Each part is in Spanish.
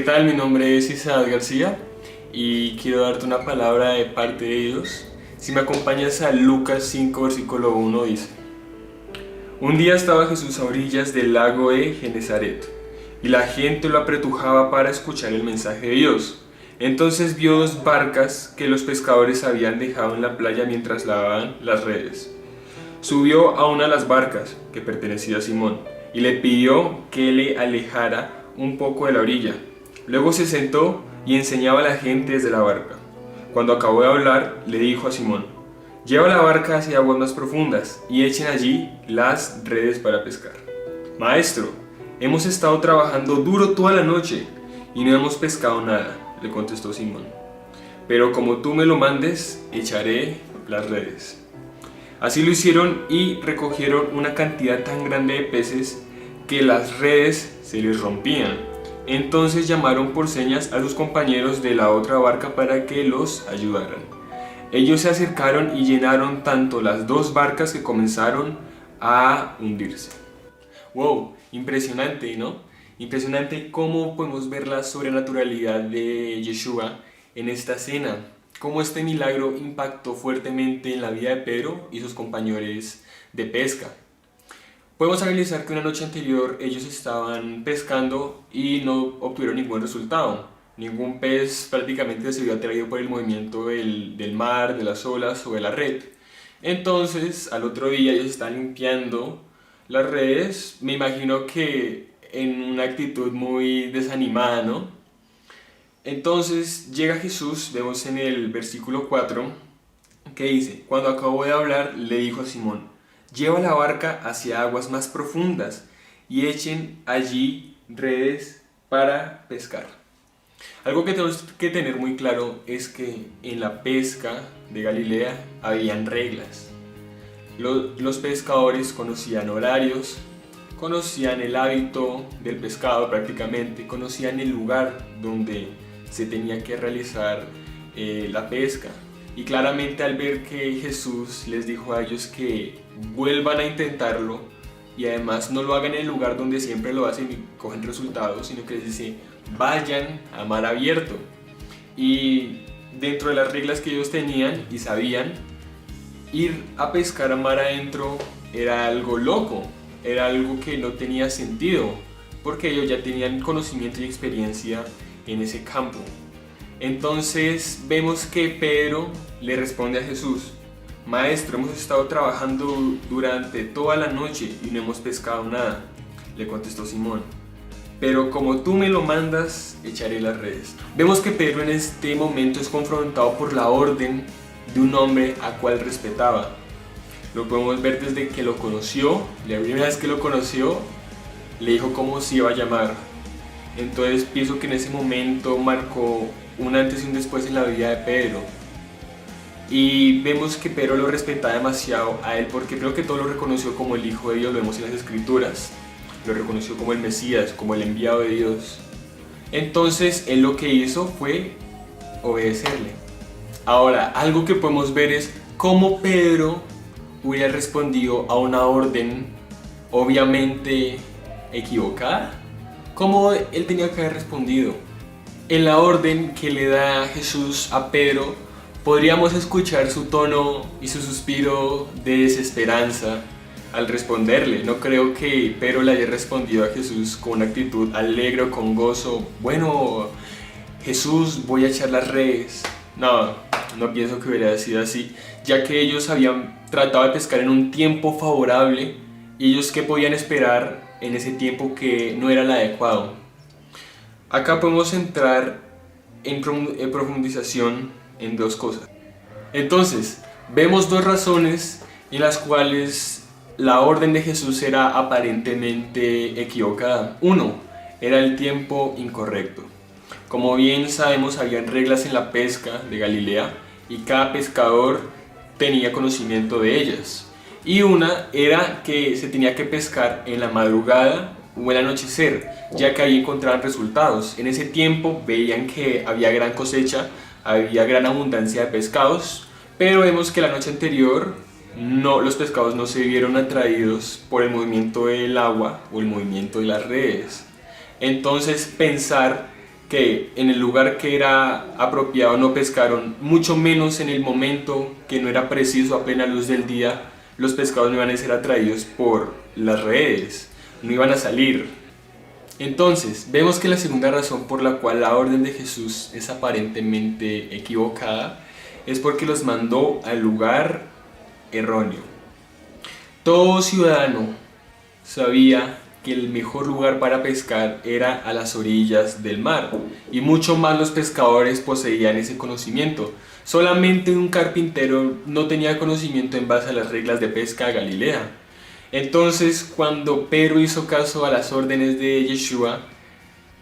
tal? Mi nombre es Isaac García y quiero darte una palabra de parte de Dios. Si me acompañas a Lucas 5, versículo 1, dice: Un día estaba Jesús a orillas del lago de Genesaret, y la gente lo apretujaba para escuchar el mensaje de Dios. Entonces vio dos barcas que los pescadores habían dejado en la playa mientras lavaban las redes. Subió a una de las barcas, que pertenecía a Simón, y le pidió que le alejara un poco de la orilla. Luego se sentó y enseñaba a la gente desde la barca. Cuando acabó de hablar, le dijo a Simón: Lleva la barca hacia aguas más profundas y echen allí las redes para pescar. Maestro, hemos estado trabajando duro toda la noche y no hemos pescado nada, le contestó Simón. Pero como tú me lo mandes, echaré las redes. Así lo hicieron y recogieron una cantidad tan grande de peces que las redes se les rompían. Entonces llamaron por señas a sus compañeros de la otra barca para que los ayudaran. Ellos se acercaron y llenaron tanto las dos barcas que comenzaron a hundirse. ¡Wow! Impresionante, ¿no? Impresionante cómo podemos ver la sobrenaturalidad de Yeshua en esta escena. Cómo este milagro impactó fuertemente en la vida de Pedro y sus compañeros de pesca. Podemos analizar que una noche anterior ellos estaban pescando y no obtuvieron ningún resultado. Ningún pez prácticamente se vio atraído por el movimiento del mar, de las olas o de la red. Entonces, al otro día ellos están limpiando las redes, me imagino que en una actitud muy desanimada, ¿no? Entonces llega Jesús, vemos en el versículo 4, que dice: Cuando acabó de hablar, le dijo a Simón: Lleva la barca hacia aguas más profundas y echen allí redes para pescar. Algo que tenemos que tener muy claro es que en la pesca de Galilea habían reglas. Los pescadores conocían horarios, conocían el hábito del pescado prácticamente, conocían el lugar donde se tenía que realizar la pesca. Y claramente al ver que Jesús les dijo a ellos que vuelvan a intentarlo y además no lo hagan en el lugar donde siempre lo hacen y cogen resultados, sino que les dice: vayan a mar abierto. Y dentro de las reglas que ellos tenían y sabían, ir a pescar a mar adentro era algo loco, era algo que no tenía sentido, porque ellos ya tenían conocimiento y experiencia en ese campo. Entonces vemos que Pedro le responde a Jesús: Maestro, hemos estado trabajando durante toda la noche y no hemos pescado nada, le contestó Simón. Pero como tú me lo mandas, echaré las redes. Vemos que Pedro en este momento es confrontado por la orden de un hombre a cual respetaba. Lo podemos ver desde que lo conoció, la primera vez que lo conoció, le dijo cómo se iba a llamar. Entonces pienso que en ese momento marcó un antes y un después en la vida de Pedro. Y vemos que Pedro lo respetaba demasiado a él, porque creo que todo lo reconoció como el Hijo de Dios, lo vemos en las Escrituras. Lo reconoció como el Mesías, como el enviado de Dios. Entonces él lo que hizo fue obedecerle. Ahora, algo que podemos ver es cómo Pedro hubiera respondido a una orden obviamente equivocada. ¿Cómo él tenía que haber respondido? En la orden que le da Jesús a Pedro, podríamos escuchar su tono y su suspiro de desesperanza al responderle. No creo que Pedro le haya respondido a Jesús con una actitud alegre o con gozo: bueno, Jesús, voy a echar las redes. No pienso que hubiera sido así, ya que ellos habían tratado de pescar en un tiempo favorable y ellos ¿qué podían esperar en ese tiempo que no era el adecuado? Acá podemos entrar en profundización en dos cosas. Entonces, vemos dos razones en las cuales la orden de Jesús era aparentemente equivocada. Uno, era el tiempo incorrecto. Como bien sabemos, habían reglas en la pesca de Galilea y cada pescador tenía conocimiento de ellas. Y una era que se tenía que pescar en la madrugada o el anochecer, ya que ahí encontraban resultados. En ese tiempo veían que había gran cosecha, había gran abundancia de pescados, pero vemos que la noche anterior los pescados no se vieron atraídos por el movimiento del agua o el movimiento de las redes. Entonces pensar que en el lugar que era apropiado no pescaron, mucho menos en el momento que no era preciso a plena luz del día, los pescados no iban a ser atraídos por las redes, no iban a salir. Entonces, vemos que la segunda razón por la cual la orden de Jesús es aparentemente equivocada es porque los mandó al lugar erróneo. Todo ciudadano sabía que el mejor lugar para pescar era a las orillas del mar, y mucho más los pescadores poseían ese conocimiento. Solamente un carpintero no tenía conocimiento en base a las reglas de pesca de Galilea. Entonces, cuando Pedro hizo caso a las órdenes de Yeshua,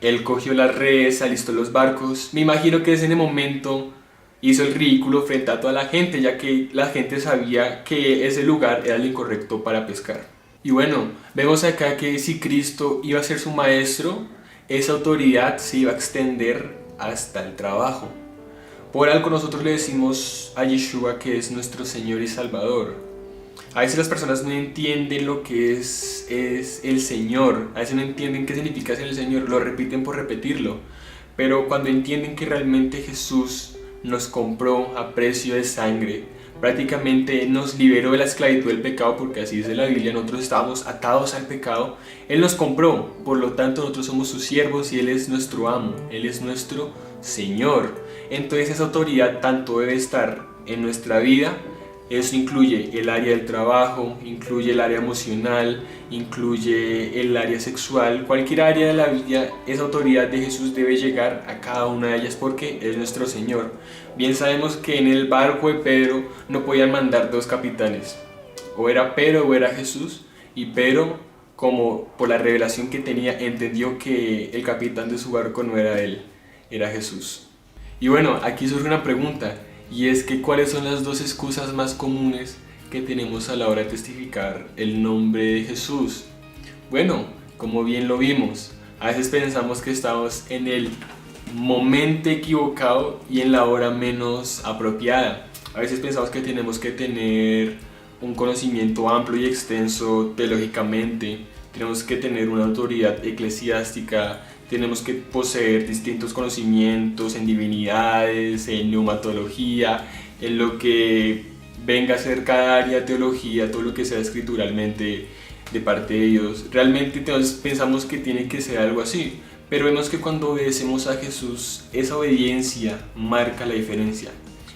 él cogió las redes, alistó los barcos. Me imagino que en ese momento hizo el ridículo frente a toda la gente, ya que la gente sabía que ese lugar era el incorrecto para pescar. Y bueno, vemos acá que si Cristo iba a ser su maestro, esa autoridad se iba a extender hasta el trabajo. Por algo nosotros le decimos a Yeshua que es nuestro Señor y Salvador. A veces las personas no entienden lo que es el Señor, a veces no entienden qué significa ser el Señor, lo repiten por repetirlo. Pero cuando entienden que realmente Jesús nos compró a precio de sangre, prácticamente nos liberó de la esclavitud del pecado, porque así dice la Biblia, nosotros estábamos atados al pecado, Él nos compró, por lo tanto nosotros somos sus siervos y Él es nuestro amo, Él es nuestro Señor. Entonces esa autoridad tanto debe estar en nuestra vida. Eso incluye el área del trabajo, incluye el área emocional, incluye el área sexual, cualquier área de la vida. Esa autoridad de Jesús debe llegar a cada una de ellas porque es nuestro Señor. Bien sabemos que en el barco de Pedro no podían mandar dos capitanes, o era Pedro o era Jesús, y Pedro, como por la revelación que tenía, entendió que el capitán de su barco no era él, era Jesús. Y bueno, aquí surge una pregunta. Y es que ¿cuáles son las dos excusas más comunes que tenemos a la hora de testificar el nombre de Jesús? Bueno, como bien lo vimos, a veces pensamos que estamos en el momento equivocado y en la hora menos apropiada. A veces pensamos que tenemos que tener un conocimiento amplio y extenso teológicamente, tenemos que tener una autoridad eclesiástica, tenemos que poseer distintos conocimientos en divinidades, en neumatología, en lo que venga a ser cada área de teología, todo lo que sea escrituralmente de parte de Dios. Realmente pensamos que tiene que ser algo así, pero vemos que cuando obedecemos a Jesús, esa obediencia marca la diferencia.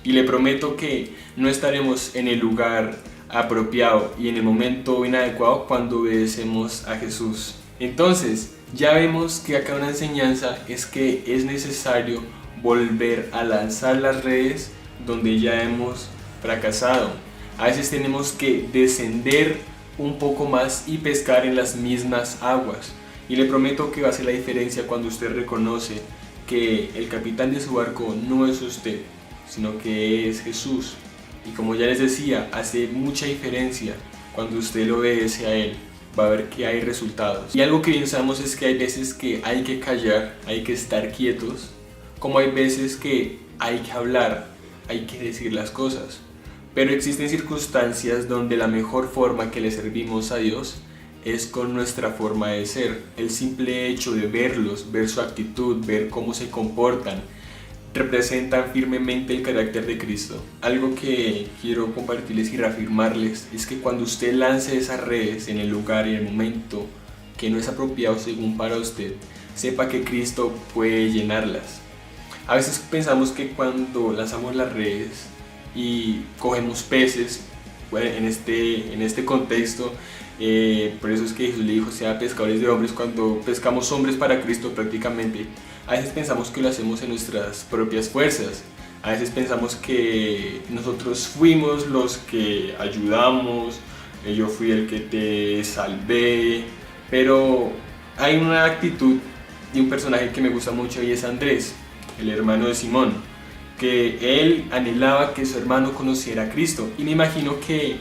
Y le prometo que no estaremos en el lugar apropiado y en el momento inadecuado cuando obedecemos a Jesús. Entonces, ya vemos que acá una enseñanza es que es necesario volver a lanzar las redes donde ya hemos fracasado. A veces tenemos que descender un poco más y pescar en las mismas aguas. Y le prometo que va a ser la diferencia cuando usted reconoce que el capitán de su barco no es usted, sino que es Jesús. Y como ya les decía, hace mucha diferencia cuando usted lo obedece a Él. Va a ver que hay resultados. Y algo que bien sabemos es que hay veces que hay que callar, hay que estar quietos, como hay veces que hay que hablar, hay que decir las cosas. Pero existen circunstancias donde la mejor forma que le servimos a Dios es con nuestra forma de ser. El simple hecho de verlos, ver su actitud, ver cómo se comportan, representan firmemente el carácter de Cristo. Algo que quiero compartirles y reafirmarles es que cuando usted lance esas redes en el lugar y en el momento que no es apropiado según para usted, sepa que Cristo puede llenarlas. A veces pensamos que cuando lanzamos las redes y cogemos peces, bueno, en este contexto, por eso es que Jesús le dijo sea pescadores de hombres. Cuando pescamos hombres para Cristo prácticamente, a veces pensamos que lo hacemos en nuestras propias fuerzas. A veces pensamos que nosotros fuimos los que ayudamos, yo fui el que te salvé. Pero hay una actitud de un personaje que me gusta mucho y es Andrés, el hermano de Simón, que él anhelaba que su hermano conociera a Cristo. Y me imagino que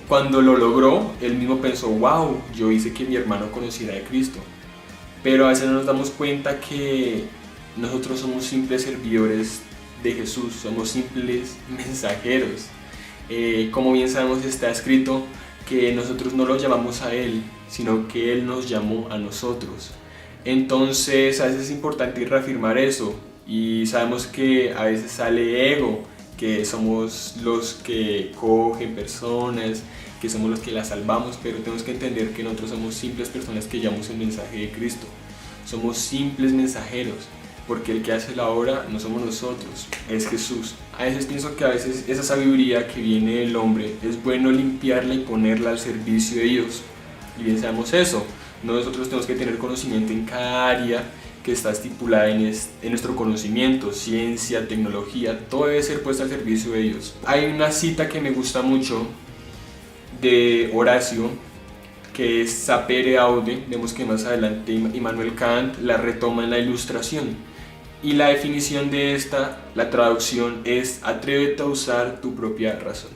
cuando lo logró, él mismo pensó, wow, yo hice que mi hermano conociera a Cristo. Pero a veces no nos damos cuenta que nosotros somos simples servidores de Jesús, somos simples mensajeros. Como bien sabemos, está escrito que nosotros no lo llamamos a Él, sino que Él nos llamó a nosotros. Entonces a veces es importante reafirmar eso, y sabemos que a veces sale ego, que somos los que cogen personas, que somos los que las salvamos, pero tenemos que entender que nosotros somos simples personas que llevamos el mensaje de Cristo. Somos simples mensajeros, porque el que hace la obra no somos nosotros, es Jesús. A veces pienso que a veces esa sabiduría que viene del hombre es bueno limpiarla y ponerla al servicio de Dios. Y bien sabemos eso, nosotros tenemos que tener conocimiento en cada área que está estipulada en nuestro conocimiento, ciencia, tecnología, todo debe ser puesto al servicio de Dios. Hay una cita que me gusta mucho de Horacio, que es sapere aude. Vemos que más adelante Immanuel Kant la retoma en la Ilustración, y la definición de esta, la traducción es: atrévete a usar tu propia razón.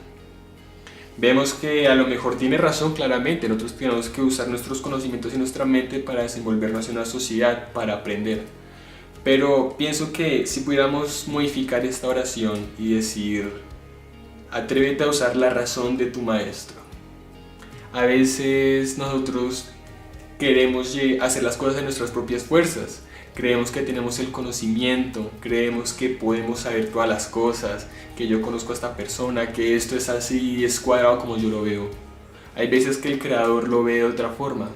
Vemos que a lo mejor tiene razón claramente, nosotros tenemos que usar nuestros conocimientos y nuestra mente para desenvolvernos en una sociedad, para aprender. Pero pienso que si pudiéramos modificar esta oración y decir: atrévete a usar la razón de tu maestro. A veces nosotros queremos hacer las cosas de nuestras propias fuerzas. Creemos que tenemos el conocimiento, creemos que podemos saber todas las cosas, que yo conozco a esta persona, que esto es así, es cuadrado como yo lo veo. Hay veces que el Creador lo ve de otra forma,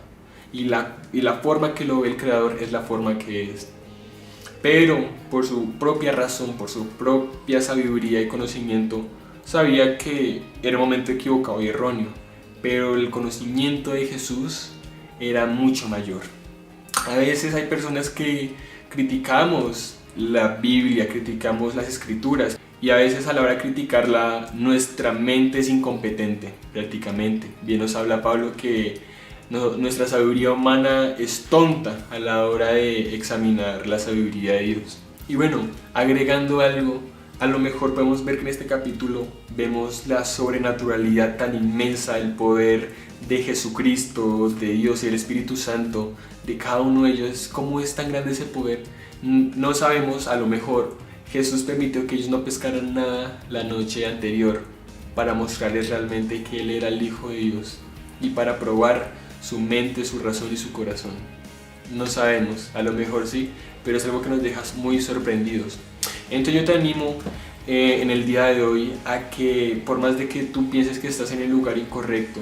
y la forma que lo ve el Creador es la forma que es. Pero por su propia razón, por su propia sabiduría y conocimiento, sabía que era un momento equivocado y erróneo, pero el conocimiento de Jesús era mucho mayor. A veces hay personas que criticamos la Biblia, criticamos las Escrituras, y a veces a la hora de criticarla nuestra mente es incompetente prácticamente. Bien nos habla Pablo que nuestra sabiduría humana es tonta a la hora de examinar la sabiduría de Dios. Y bueno, agregando algo, a lo mejor podemos ver que en este capítulo vemos la sobrenaturalidad tan inmensa, el poder de Jesucristo, de Dios y el Espíritu Santo, de cada uno de ellos. ¿Cómo es tan grande ese poder? No sabemos, a lo mejor Jesús permitió que ellos no pescaran nada la noche anterior para mostrarles realmente que Él era el Hijo de Dios y para probar su mente, su razón y su corazón. No sabemos, a lo mejor sí, pero es algo que nos deja muy sorprendidos. Entonces yo te animo en el día de hoy a que, por más de que tú pienses que estás en el lugar incorrecto,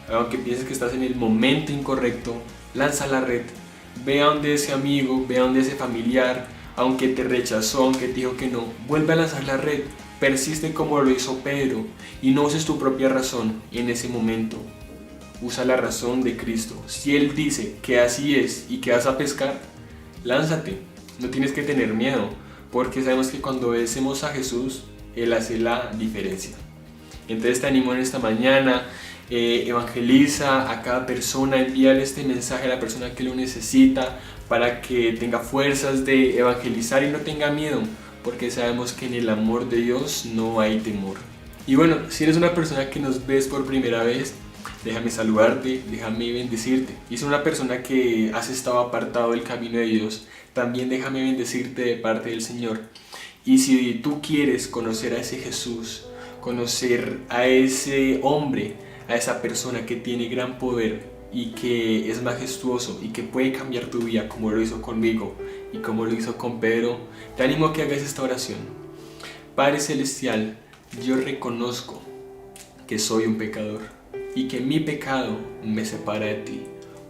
aunque pienses que estás en el momento incorrecto, lanza la red. Ve a donde ese amigo, ve a donde ese familiar, aunque te rechazó, aunque te dijo que no, vuelve a lanzar la red. Persiste como lo hizo Pedro y no uses tu propia razón en ese momento. Usa la razón de Cristo. Si Él dice que así es y que vas a pescar, lánzate. No tienes que tener miedo, porque sabemos que cuando obedecemos a Jesús, Él hace la diferencia. Entonces te animo en esta mañana, evangeliza a cada persona, envíale este mensaje a la persona que lo necesita, para que tenga fuerzas de evangelizar y no tenga miedo, porque sabemos que en el amor de Dios no hay temor. Y bueno, si eres una persona que nos ves por primera vez, déjame saludarte, déjame bendecirte. Y si eres una persona que has estado apartado del camino de Dios, también déjame bendecirte de parte del Señor. Y si tú quieres conocer a ese Jesús, conocer a ese hombre, a esa persona que tiene gran poder y que es majestuoso y que puede cambiar tu vida como lo hizo conmigo y como lo hizo con Pedro, te animo a que hagas esta oración. Padre Celestial, yo reconozco que soy un pecador y que mi pecado me separa de ti.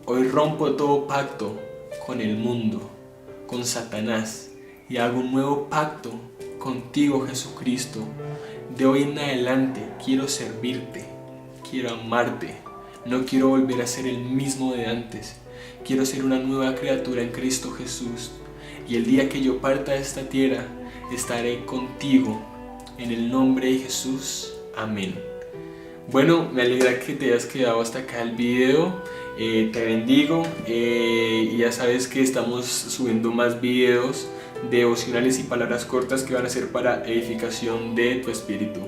Hoy rompo todo pacto con el mundo, con Satanás, y hago un nuevo pacto contigo, Jesucristo. De hoy en adelante quiero servirte, quiero amarte, no quiero volver a ser el mismo de antes. Quiero ser una nueva criatura en Cristo Jesús, y el día que yo parta de esta tierra estaré contigo. En el nombre de Jesús, amén. Bueno, me alegra que te hayas quedado hasta acá el video. Te bendigo, y ya sabes que estamos subiendo más videos devocionales y palabras cortas que van a ser para edificación de tu espíritu.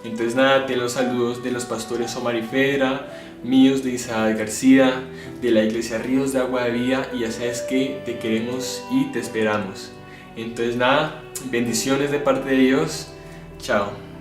Entonces nada, ten los saludos de los pastores Omar y Fedra, míos de Isaac García, de la iglesia Ríos de Agua de Vida, y ya sabes que te queremos y te esperamos. Entonces nada, bendiciones de parte de Dios. Chao.